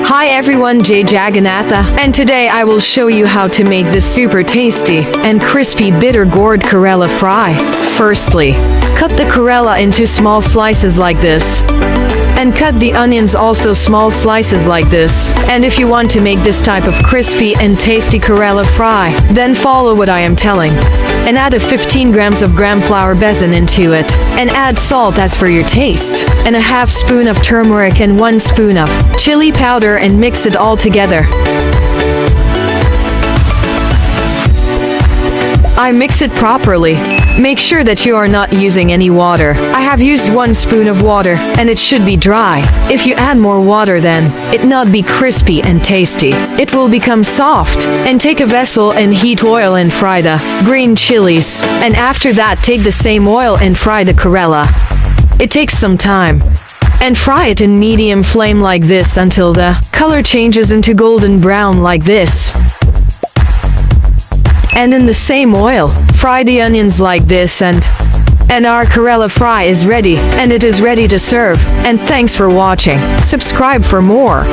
Hi everyone, Jay Jagannatha, and today I will show you how to make this super tasty and crispy bitter gourd Karela fry. Firstly, cut the Karela into small slices like this. And cut the onions also small slices like this. And if you want to make this type of crispy and tasty Karela fry, then follow what I am telling. And add a 15 grams of gram flour besan into it. And add salt as for your taste. And a half spoon of turmeric and 1 spoon of chili powder and mix it all together. I mix it properly. Make sure that you are not using any water. I have used 1 spoon of water, and it should be dry. If you add more water then, it not be crispy and tasty. It will become soft. And take a vessel and heat oil and fry the green chilies. And after that take the same oil and fry the Karela. It takes some time. And fry it in medium flame like this until the color changes into golden brown like this. And in the same oil, fry the onions like this and our Karela fry is ready, and it is ready to serve. And thanks for watching. Subscribe for more.